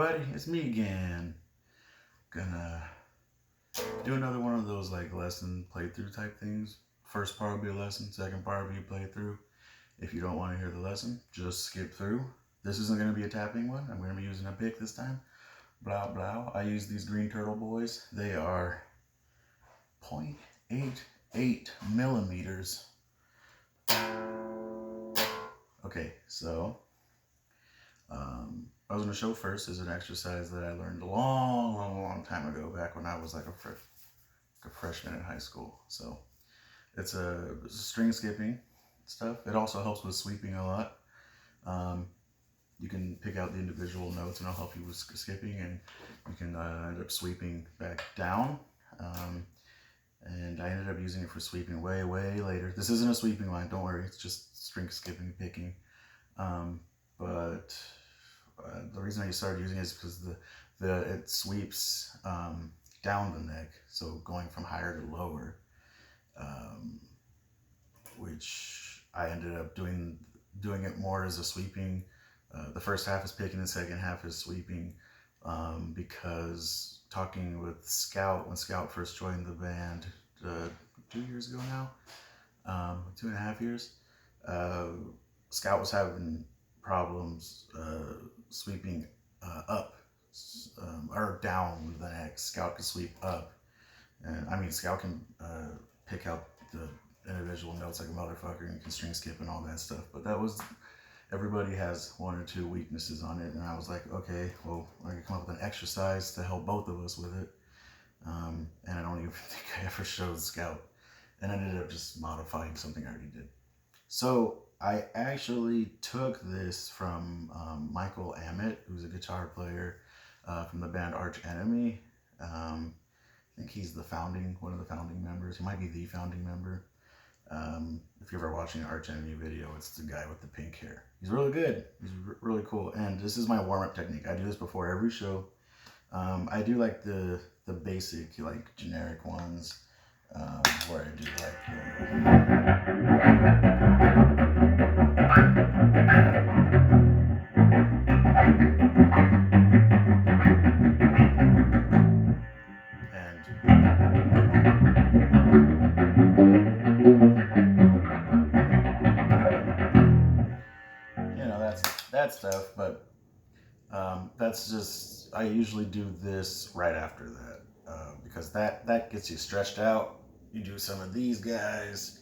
everybody, it's me again. Gonna do another one of those like lesson playthrough type things. First part will be a lesson, second part will be a playthrough. If you don't want to hear the lesson, just skip through. This isn't gonna be a tapping one. I'm gonna be using a pick this time. Blah blah. I use these green turtle boys. They are 0.88 millimeters. Okay, so I was going to show first is an exercise that I learned a long time ago, back when I was like a freshman in high school. So it's a string skipping stuff. It also helps with sweeping a lot. You can pick out the individual notes and it'll help you with skipping, and you can end up sweeping back down. And I ended up using it for sweeping way later. This isn't a sweeping line, don't worry. It's just string skipping, picking. But the reason I started using it is because it sweeps down the neck, so going from higher to lower, which I ended up doing it more as a sweeping. The first half is picking, the second half is sweeping, because talking with Scout, when Scout first joined the band 2 years ago now, 2.5 years, Scout was having problems sweeping up or down the neck. Scout can sweep up, and I mean Scout can pick out the individual notes like a motherfucker and can string skip and all that stuff, but that was, everybody has one or two weaknesses on it, and I was like, okay, well, I can come up with an exercise to help both of us with it. And I don't even think I ever showed Scout, and I ended up just modifying something I already did. So I actually took this from Michael Ammett, who's a guitar player from the band Arch Enemy. I think he's one of the founding members. He might be the founding member. If you're ever watching an Arch Enemy video, it's the guy with the pink hair. He's really good. He's really cool. And this is my warm-up technique. I do this before every show. I do like the basic, like generic ones, where I do that stuff, but that's just, I usually do this right after that, because that gets you stretched out. You do some of these guys,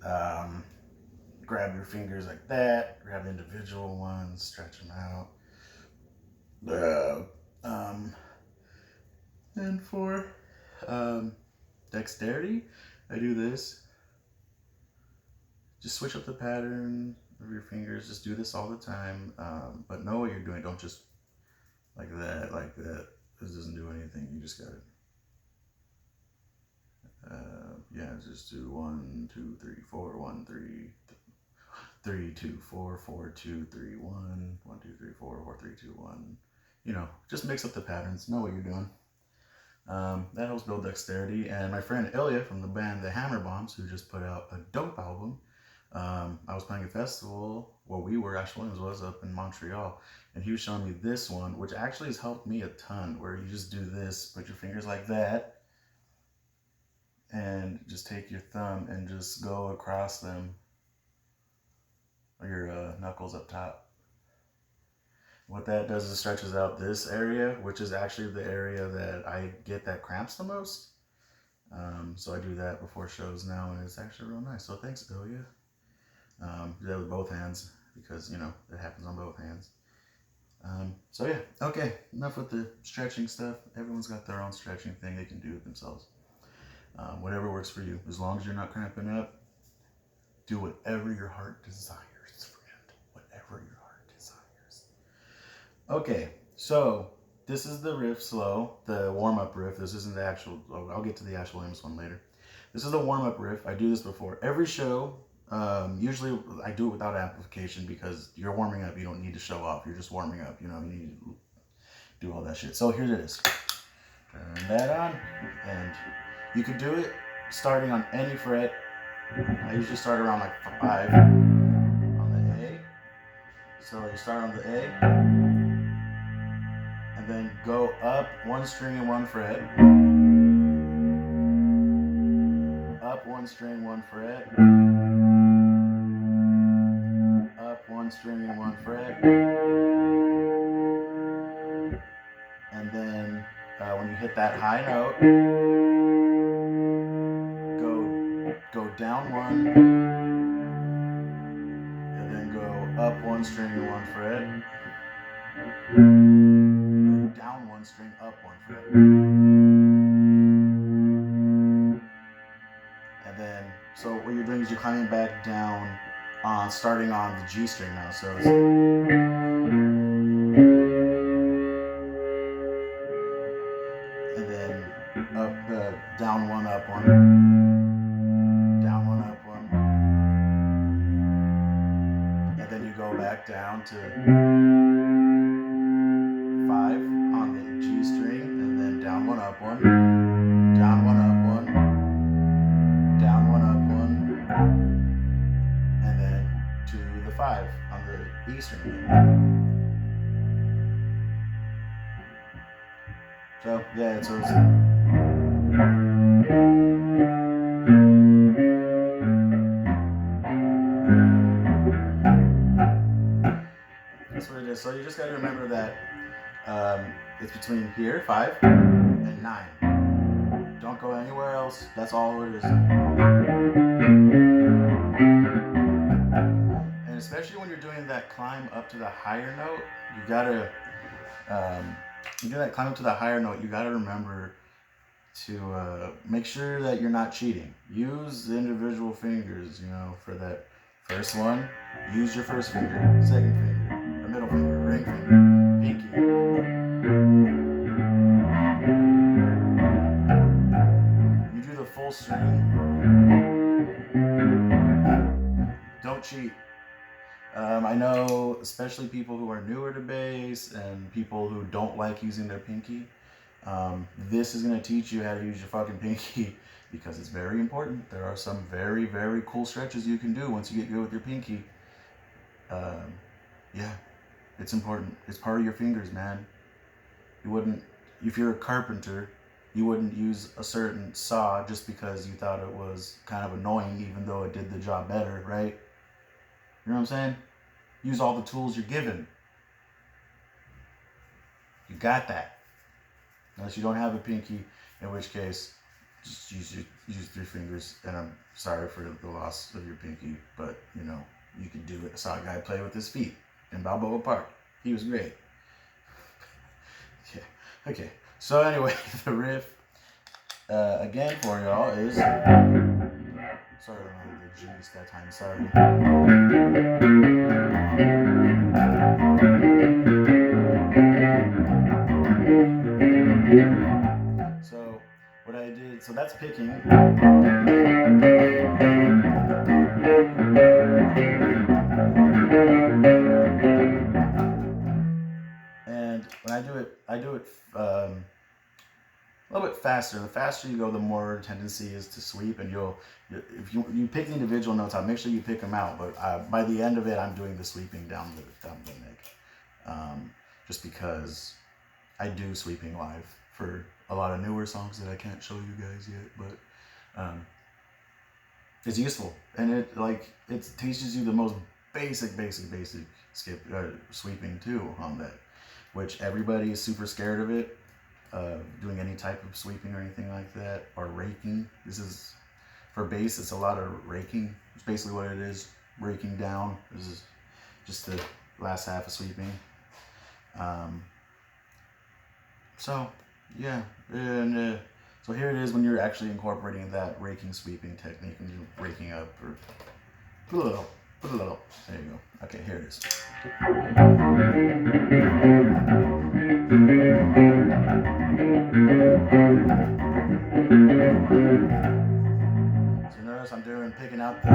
grab your fingers like that, grab individual ones, stretch them out. And for dexterity, I do this. Just switch up the pattern of your fingers. Just do this all the time, but know what you're doing. Don't just like that. This doesn't do anything. You just got it. Yeah, just do 1, 2, 3, 4, 1, 3, 3, 2, 4, 4, 2, 3, 1, 1, 2, 3, 4, 4, 3, 2, 1. You know, just mix up the patterns. Know what you're doing. That helps build dexterity. And my friend Ilya from the band The Hammer Bombs, who just put out a dope album. I was playing a festival, Ash Williams was up in Montreal, and he was showing me this one, which actually has helped me a ton, where you just do this, put your fingers like that, and just take your thumb and just go across them, or your knuckles up top. What that does is stretches out this area, which is actually the area that I get that cramps the most. So I do that before shows now, and it's actually real nice. So thanks, Ilya. Do that with both hands, because, you know, it happens on both hands. So yeah, okay, enough with the stretching stuff. Everyone's got their own stretching thing they can do it themselves. Whatever works for you. As long as you're not cramping up, do whatever your heart desires, friend. Whatever your heart desires. Okay, so this is the riff slow, the warm-up riff. This isn't the actual, I'll get to the Ash Williams one later. This is the warm-up riff. I do this before every show. Usually I do it without amplification, because you're warming up. You don't need to show off. You're just warming up. You know, you need to do all that shit. So here it is. Turn that on, and you can do it starting on any fret. I usually start around like 5 on the A. So you start on the A, then go up one string and one fret, up one string, one fret, up one string and one fret, and then when you hit that high note, go down one, and then go up one string and one fret, down one string, up one fret, and then so what you're doing is you're climbing back down, starting on the G string now. So it's, and then up, down one, up one, down one, up one, and then you go back down to 5 on the G string, and then down one, up one, down one, up one, down one, up one, and then to the 5 on the E string again. So yeah, so it's, that's what it is. So you just got to remember that it's between here, 5, and 9. Don't go anywhere else. That's all it is. And especially when you're doing that climb up to the higher note, you gotta, you do that climb up to the higher note, you gotta remember to make sure that you're not cheating. Use the individual fingers, you know, for that first one. Use your first finger, second finger, the middle finger, ring finger, pinky. You do the full string. Don't cheat. I know, especially people who are newer to bass and people who don't like using their pinky, this is going to teach you how to use your fucking pinky because it's very important. There are some very, very cool stretches you can do once you get good with your pinky. Yeah, it's important. It's part of your fingers, man. You wouldn't, if you're a carpenter, you wouldn't use a certain saw just because you thought it was kind of annoying, even though it did the job better, right? You know what I'm saying? Use all the tools you're given. You got that. Unless you don't have a pinky, in which case, just use 3 fingers. And I'm sorry for the loss of your pinky, but you know, you can do it. I saw a guy play with his feet in Balboa Park. He was great. Yeah. Okay. So anyway, the riff again for y'all is. Sorry, I don't know the G's that time. Sorry. So what I did, so that's picking. And when I do it a little bit faster. The faster you go, the more tendency is to sweep, and if you pick the individual notes out, make sure you pick them out. But by the end of it, I'm doing the sweeping down the neck, just because I do sweeping live for a lot of newer songs that I can't show you guys yet, but it's useful, and it teaches you the most basic sweeping too on that, which everybody is super scared of it. Doing any type of sweeping or anything like that, or raking. This is, for bass, it's a lot of raking. It's basically what it is, raking down. This is just the last half of sweeping. So, yeah, and so here it is when you're actually incorporating that raking sweeping technique, and you're raking up, or put a little, there you go. Okay, here it is. So notice I'm picking out the,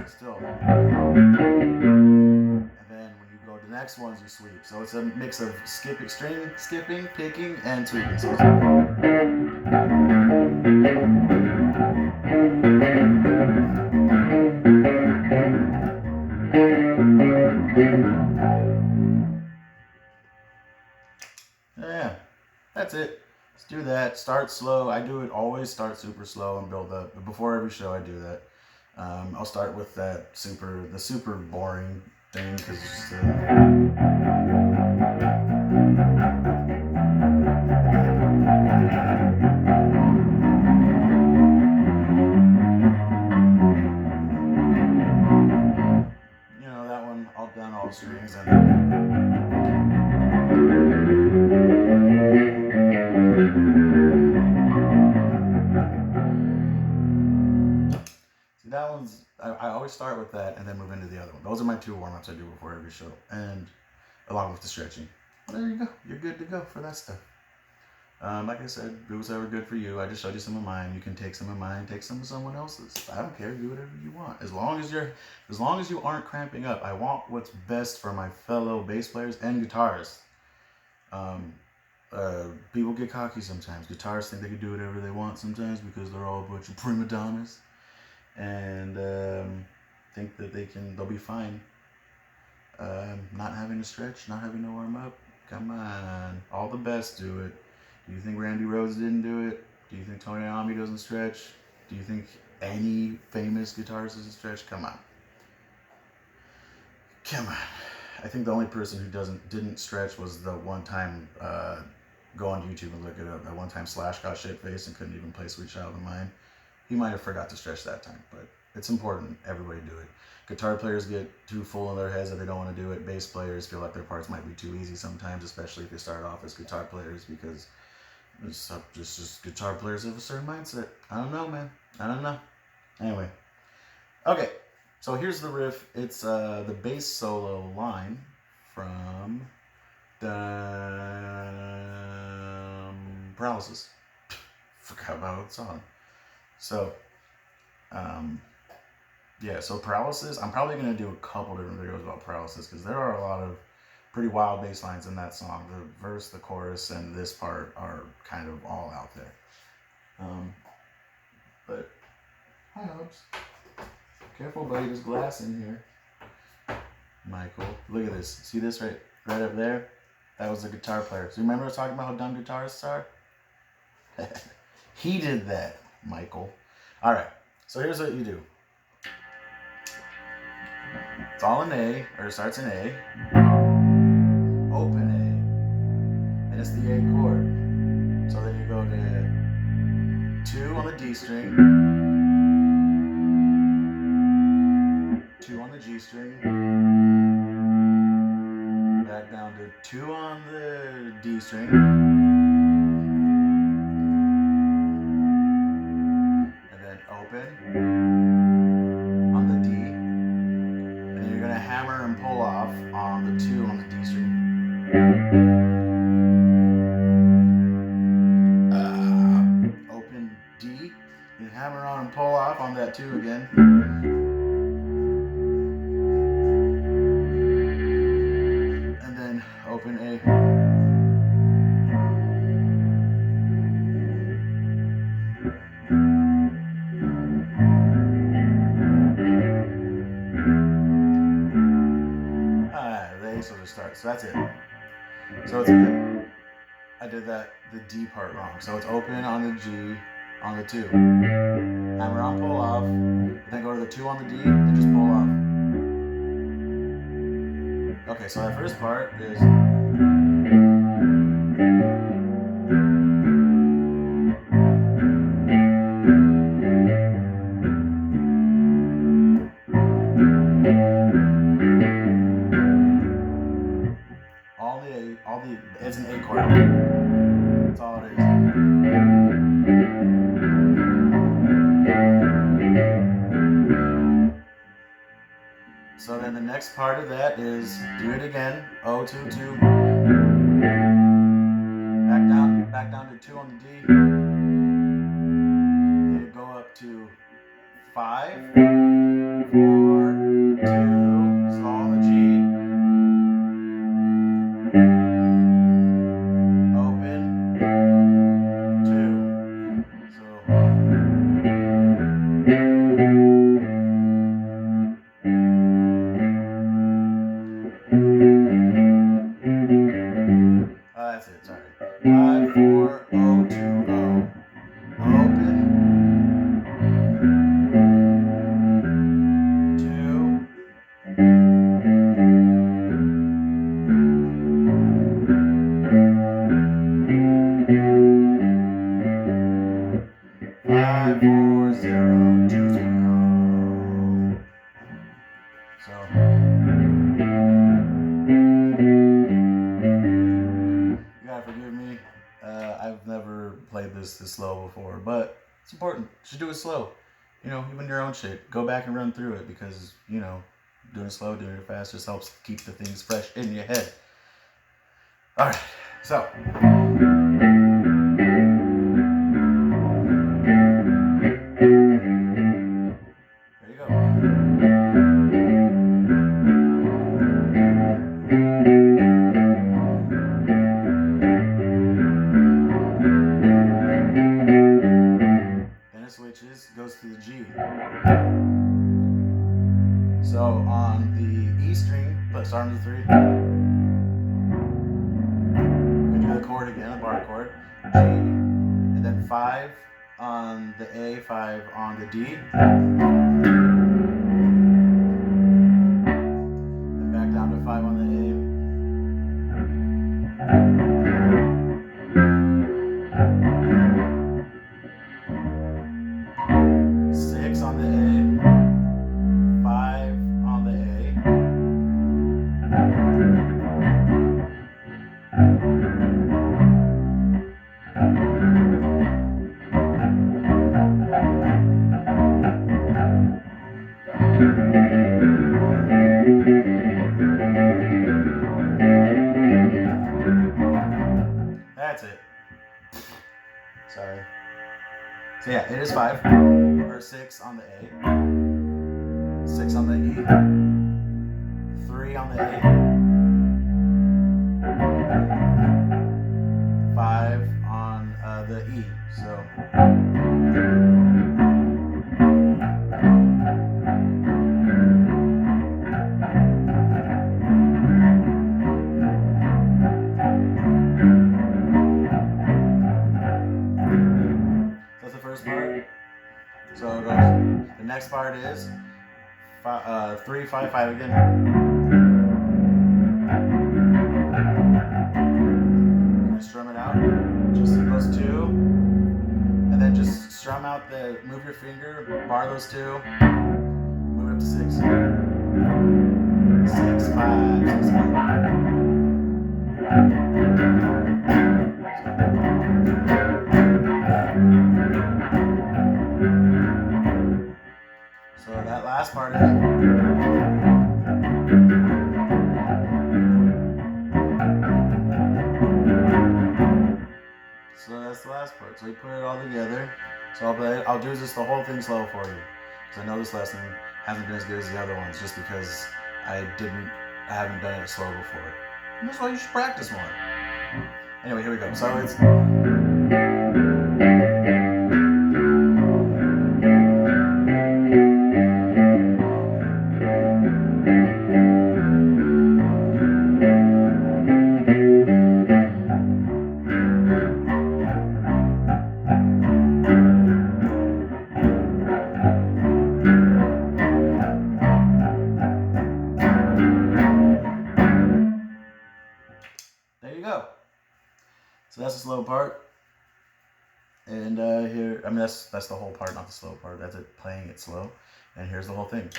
still. And then when you go to the next ones, you sweep. So it's a mix of skipping, picking, and sweeping. So that. Start slow. I do it always. Start super slow and build up. Before every show, I do that. I'll start with the super boring thing because it's just that one. I'll down all the strings and. See, that one's. I always start with that and then move into the other one. Those are my 2 warm-ups I do before every show, and along with the stretching. Well, there you go. You're good to go for that stuff. Like I said, do whatever good for you. I just showed you some of mine. You can take some of mine, take some of someone else's. I don't care. Do whatever you want. As long as you aren't cramping up. I want what's best for my fellow bass players and guitarists. People get cocky sometimes. Guitarists think they can do whatever they want sometimes because they're all a bunch of prima donnas, and think that they'll be fine. Not having to stretch, not having to warm up. Come on, all the best do it. Do you think Randy Rhoads didn't do it? Do you think Tony Iommi doesn't stretch? Do you think any famous guitarist doesn't stretch? Come on. Come on. I think the only person who didn't stretch was the one time, go on YouTube and look it up, that one time Slash got shit-faced and couldn't even play Sweet Child of Mine. He might have forgot to stretch that time, but it's important. Everybody do it. Guitar players get too full in their heads that they don't want to do it. Bass players feel like their parts might be too easy sometimes, especially if they start off as guitar players, because it's just guitar players have a certain mindset. I don't know, man. I don't know. Anyway. Okay. So here's the riff. It's the bass solo line from the Paralysis. Forgot about the song. So, yeah, so Paralysis, I'm probably going to do a couple different videos about Paralysis because there are a lot of pretty wild bass lines in that song. The verse, the chorus, and this part are kind of all out there. But, hi, Hobbs. Careful, buddy, there's glass in here. Michael, look at this. See this right up there? That was the guitar player. So remember I was talking about how dumb guitarists are? He did that, Michael. All right, so here's what you do. It's all in A, or it starts in A. Open A. And it's the A chord. So then you go to 2 on the D string. 2 on the G string. Back down to 2 on the D string. And then open on the D. And then you're going to hammer and pull off on the 2 on the D string. Open D. You hammer on and pull off on that 2 again. Open A. The A sort of starts. So that's it. So it's good. I did the D part wrong. So it's open on the G, on the 2. Hammer on, pull off. Then go to the 2 on the D and just pull off. Okay, so that first part is it's an A chord. That's all it is. So then the next part of that is do it again. O, 2, 2. Back down to 2 on the D. Then you go up to 5, 4, 2. So on the G. Open 2. So. That's it, sorry. 5, 4, 0, 2, 0. 54020. So you gotta forgive me. I've never played this slow before, but it's important. You should do it slow. You know, even your own shit. Go back and run through it because, you know, doing it slow, doing it fast just helps keep the things fresh in your head. Alright, so. There you go. Then it switches, goes to the G. So on the E string, start on the 3. We do the chord again, a bar chord. G, and then 5 on the A, 5 on the D. And back down to 5 on the A. 6 on the A. 5 on the A. That's it. Sorry. So yeah, it is 5 or 6 on the A, 6 on the E, 3 on the A, 5 on the E. So. That's the first part. So it goes. The next part is 3, 5, 5 again. And strum it out. Just those 2, and then just strum out the. Move your finger, bar those 2, move it up to 6. 6, 5, 6, 5. So that last part is. So that's the last part. So we put it all together. So I'll do this the whole thing slow for you. Because I know this lesson hasn't been as good as the other ones just because I haven't done it slow before. And that's why you should practice more. Anyway, here we go. So it's. There you go. So that's the slow part. And here, I mean, that's the whole part, not the slow part. That's it, playing it slow. And here's the whole thing.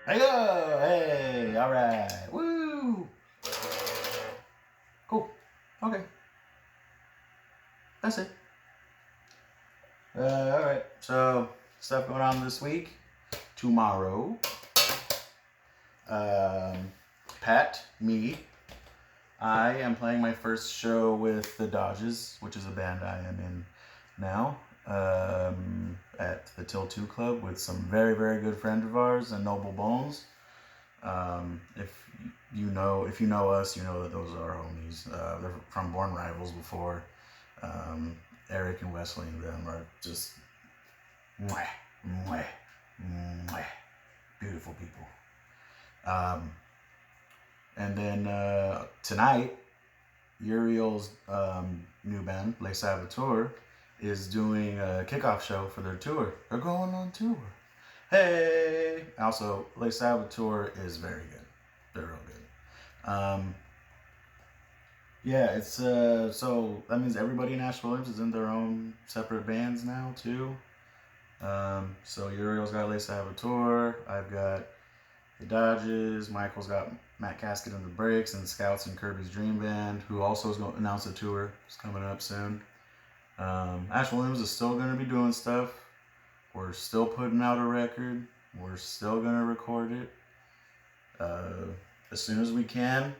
There you go! Hey! Alright! Woo! Cool. Okay. That's it. Alright. So, stuff going on this week. Tomorrow. Pat, me. I am playing my first show with the Dodges, which is a band I am in now. At the Till 2 Club with some very, very good friend of ours and Noble Bones. If you know us, you know that those are our homies. They're from Born Rivals before. Eric and Wesley and them are just mwah, mwah, mwah, beautiful people. And then tonight, Uriel's new band, Les Saboteur, is doing a kickoff show for their tour. They're going on tour. Hey! Also, Les Saboteur is very good. They're real good. Yeah, it's so that means everybody in Ash Williams is in their own separate bands now too. So Uriel's got Les Saboteur. I've got the Dodges. Michael's got Matt Casket and the Breaks, and Scouts and Kirby's Dream Band, who also is going to announce a tour. It's coming up soon. Ash Williams is still going to be doing stuff. We're still putting out a record. We're still going to record it as soon as we can.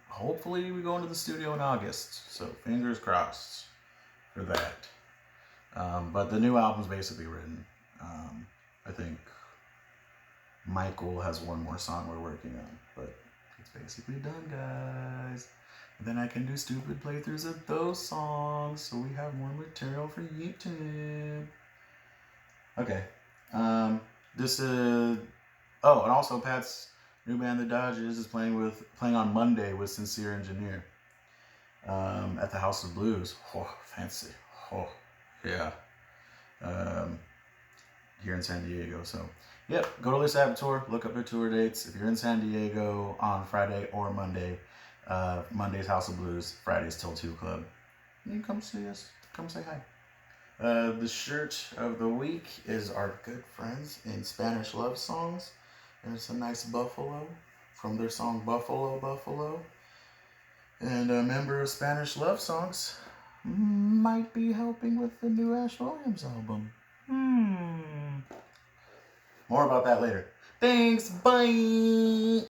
Hopefully we go into the studio in August. So fingers crossed for that. But the new album's basically written. I think Michael has one more song we're working on, but it's basically done, guys. And then I can do stupid playthroughs of those songs, so we have more material for YouTube. Okay. This is. Oh, and also Pat's new band, The Dodges, is playing on Monday with Sincere Engineer. At the House of Blues. Oh, fancy. Oh, yeah. Here in San Diego. So, yep, go to Les Saboteur, look up their tour dates. If you're in San Diego on Friday or Monday, Monday's House of Blues, Friday's Till 2 Club. You can come see us. Come say hi. The shirt of the week is our good friends in Spanish Love Songs. And it's a nice buffalo from their song Buffalo, Buffalo. And a member of Spanish Love Songs might be helping with the new Ash Williams album. More about that later. Thanks, bye!